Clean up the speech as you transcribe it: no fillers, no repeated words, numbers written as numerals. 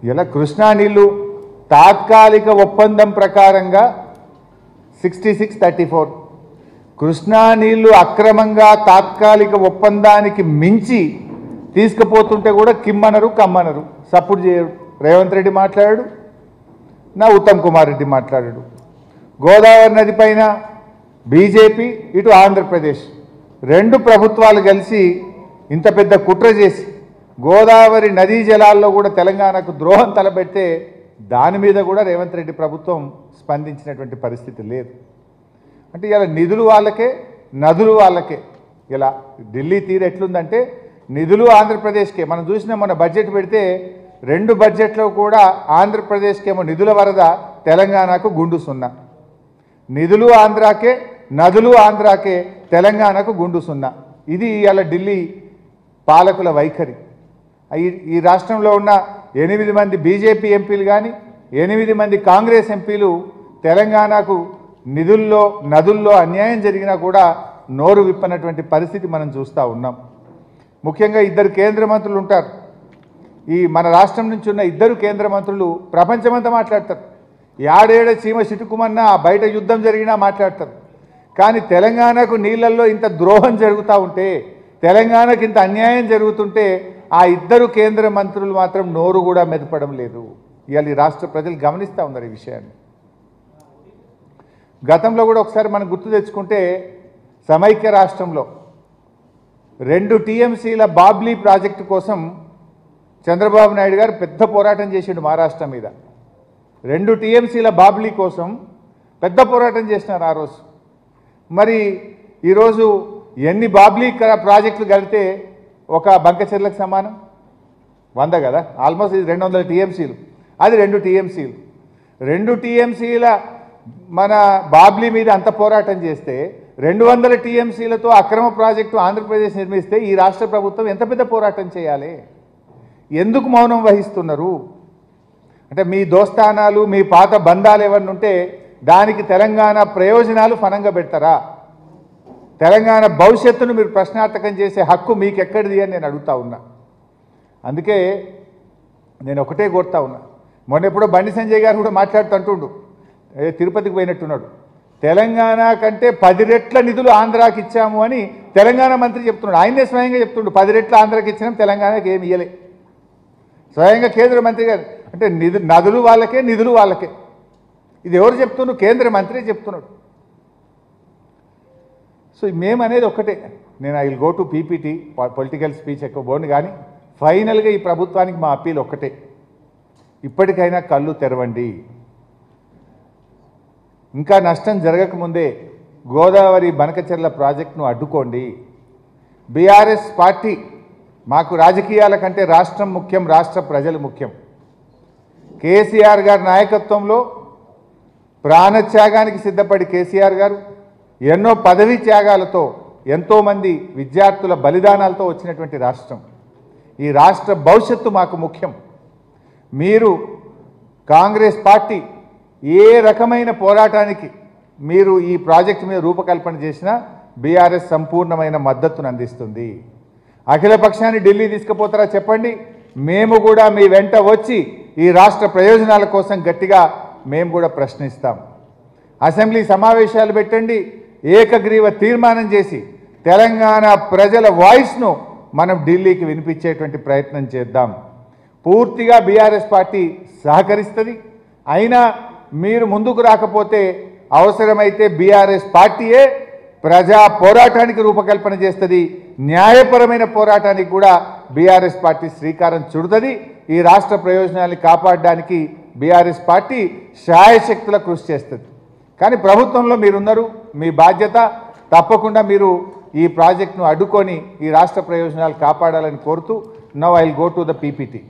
ఇలా కృష్ణా నీళ్లు తాత్కాలిక ఒప్పందం ప్రకారంగా 66-34 కృష్ణా నీళ్లు అక్రమంగా తాత్కాలిక ఒప్పందానికి మించి తీసుకుపోతుంటే కూడా కిమ్మనరు కమ్మనరు, సపోర్ట్ చేయరు. రేవంత్ రెడ్డి మాట్లాడాడు, నా ఉత్తమ్ కుమార్ రెడ్డి మాట్లాడాడు. గోదావరి నది పైన బీజేపీ, ఇటు ఆంధ్రప్రదేశ్ రెండు ప్రభుత్వాలు కలిసి ఇంత పెద్ద కుట్ర చేసి గోదావరి నదీ జలాల్లో కూడా తెలంగాణకు ద్రోహం తలపెడితే దాని మీద కూడా రేవంత్ రెడ్డి ప్రభుత్వం స్పందించినటువంటి పరిస్థితి లేదు. అంటే ఇలా నిధులు వాళ్ళకే, నదులు వాళ్ళకే. ఇలా ఢిల్లీ తీరు ఎట్లుందంటే నిధులు ఆంధ్రప్రదేశ్కే. మనం చూసిన మొన్న బడ్జెట్ పెడితే రెండు బడ్జెట్లో కూడా ఆంధ్రప్రదేశ్కేమో నిధుల వరద, తెలంగాణకు గుండు సున్నా. నిధులు ఆంధ్రాకే, నదులు ఆంధ్రాకే, తెలంగాణకు గుండు సున్నా. ఇది ఇలా ఢిల్లీ పాలకుల వైఖరి. ఈ రాష్ట్రంలో ఉన్న 8 మంది బీజేపీ ఎంపీలు కానీ 8 మంది కాంగ్రెస్ ఎంపీలు తెలంగాణకు నిధుల్లో, నదుల్లో అన్యాయం జరిగినా కూడా నోరు విప్పనటువంటి పరిస్థితి మనం చూస్తూ ఉన్నాం. ముఖ్యంగా 2 కేంద్ర మంత్రులు ఉంటారు. ఈ మన రాష్ట్రం నుంచి ఉన్న 2 కేంద్ర మంత్రులు ప్రపంచమంతా మాట్లాడతారు. యాడేడ చీమ చిటుకుమన్నా బయట యుద్ధం జరిగినా మాట్లాడతారు. కానీ తెలంగాణకు నీళ్ళల్లో ఇంత ద్రోహం జరుగుతూ ఉంటే, తెలంగాణకు ఇంత అన్యాయం జరుగుతుంటే ఆ 2 కేంద్ర మంత్రులు మాత్రం నోరు కూడా మెదపడం లేదు. ఇవాళ ఈ రాష్ట్ర ప్రజలు గమనిస్తూ ఉన్నారు ఈ విషయాన్ని. గతంలో కూడా ఒకసారి మనం గుర్తు తెచ్చుకుంటే సమైక్య రాష్ట్రంలో 2 టీఎంసీల బాబ్లీ ప్రాజెక్టు కోసం చంద్రబాబు నాయుడు గారు పెద్ద పోరాటం చేసిండు మహారాష్ట్ర మీద. 2 టీఎంసీల బాబ్లీ కోసం పెద్ద పోరాటం చేసినారు ఆ రోజు. మరి ఈరోజు ఎన్ని బాబ్లీ ప్రాజెక్టులు కలిపితే ఒక బంకచెర్లకు సమానం? 100 కదా, ఆల్మోస్ట్ ఇది 200 టీఎంసీలు, అది 2 టీఎంసీలు. 2 టీఎంసీల మన బాబ్లీ మీద అంత పోరాటం చేస్తే 200 టీఎంసీలతో అక్రమ ప్రాజెక్టు ఆంధ్రప్రదేశ్ నిర్మిస్తే ఈ రాష్ట్ర ప్రభుత్వం ఎంత పెద్ద పోరాటం చేయాలి? ఎందుకు మౌనం వహిస్తున్నారు? అంటే మీ దోస్తానాలు, మీ పాత బంధాలు ఏమన్నా ఉంటే దానికి తెలంగాణ ప్రయోజనాలు ఫనంగా పెడతారా? తెలంగాణ భవిష్యత్తును మీరు ప్రశ్నార్థకం చేసే హక్కు మీకు ఎక్కడిది అని నేను అడుగుతా ఉన్నా. అందుకే నేను ఒకటే కోరుతా ఉన్నా. మొన్న ఎప్పుడో బండి సంజయ్ గారు కూడా మాట్లాడుతుంటుండు, తిరుపతికి పోయినట్టున్నాడు. తెలంగాణ కంటే 10 రెట్ల నిధులు ఆంధ్రాకి ఇచ్చాము అని తెలంగాణ మంత్రి చెప్తున్నాడు. ఆయనే స్వయంగా చెప్తుండు, 10 రెట్ల ఆంధ్రాకి ఇచ్చినాం, తెలంగాణకి ఏమి ఇయ్యలే. స్వయంగా కేంద్ర మంత్రి గారు. అంటే నదులు వాళ్ళకే, నిధులు వాళ్ళకే. ఇది ఎవరు చెప్తున్నారు? కేంద్ర మంత్రి చెప్తున్నాడు. సో మేమనేది ఒక్కటే, నేను I will go to PPT, political speech ఎక్కువ బోను, కానీ ఫైనల్గా ఈ ప్రభుత్వానికి మా అప్పీల్ ఒక్కటే, ఇప్పటికైనా కళ్ళు తెరవండి. ఇంకా నష్టం జరగకముందే గోదావరి బనకచెర్ల ప్రాజెక్టును అడ్డుకోండి. బీఆర్ఎస్ పార్టీ మాకు రాజకీయాల కంటే రాష్ట్రం ముఖ్యం, రాష్ట్ర ప్రజలు ముఖ్యం. కేసీఆర్ గారి నాయకత్వంలో ప్రాణత్యాగానికి సిద్ధపడి కేసీఆర్ గారు ఎన్నో పదవీ త్యాగాలతో, ఎంతోమంది విద్యార్థుల బలిదానాలతో వచ్చినటువంటి రాష్ట్రం. ఈ రాష్ట్ర భవిష్యత్తు మాకు ముఖ్యం. మీరు కాంగ్రెస్ పార్టీ ఏ రకమైన పోరాటానికి మీరు ఈ ప్రాజెక్టు మీద రూపకల్పన చేసినా బీఆర్ఎస్ సంపూర్ణమైన మద్దతును అందిస్తుంది. అఖిల పక్షాన్ని ఢిల్లీ తీసుకుపోతారా చెప్పండి, మేము కూడా మీ వెంట వచ్చి ఈ రాష్ట్ర ప్రయోజనాల కోసం గట్టిగా మేము కూడా ప్రశ్నిస్తాం. అసెంబ్లీ సమావేశాలు పెట్టండి, ఏకగ్రీవ తీర్మానం చేసి తెలంగాణ ప్రజల వాయిస్ను మనం ఢిల్లీకి వినిపించేటువంటి ప్రయత్నం చేద్దాం. పూర్తిగా బీఆర్ఎస్ పార్టీ సహకరిస్తుంది. అయినా మీరు ముందుకు రాకపోతే అవసరమైతే బీఆర్ఎస్ పార్టీయే ప్రజా పోరాటానికి రూపకల్పన చేస్తుంది. న్యాయపరమైన పోరాటానికి కూడా బీఆర్ఎస్ పార్టీ శ్రీకారం చుడుతుంది. ఈ రాష్ట్ర ప్రయోజనాన్ని కాపాడడానికి బీఆర్ఎస్ పార్టీ శాయశక్తుల కృషి చేస్తుంది. కానీ ప్రభుత్వంలో మీరున్నారు, మీ బాధ్యత తప్పకుండా మీరు ఈ ప్రాజెక్టును అడ్డుకొని ఈ రాష్ట్ర ప్రయోజనాలు కాపాడాలని కోరుతూ now I will go to the PPT.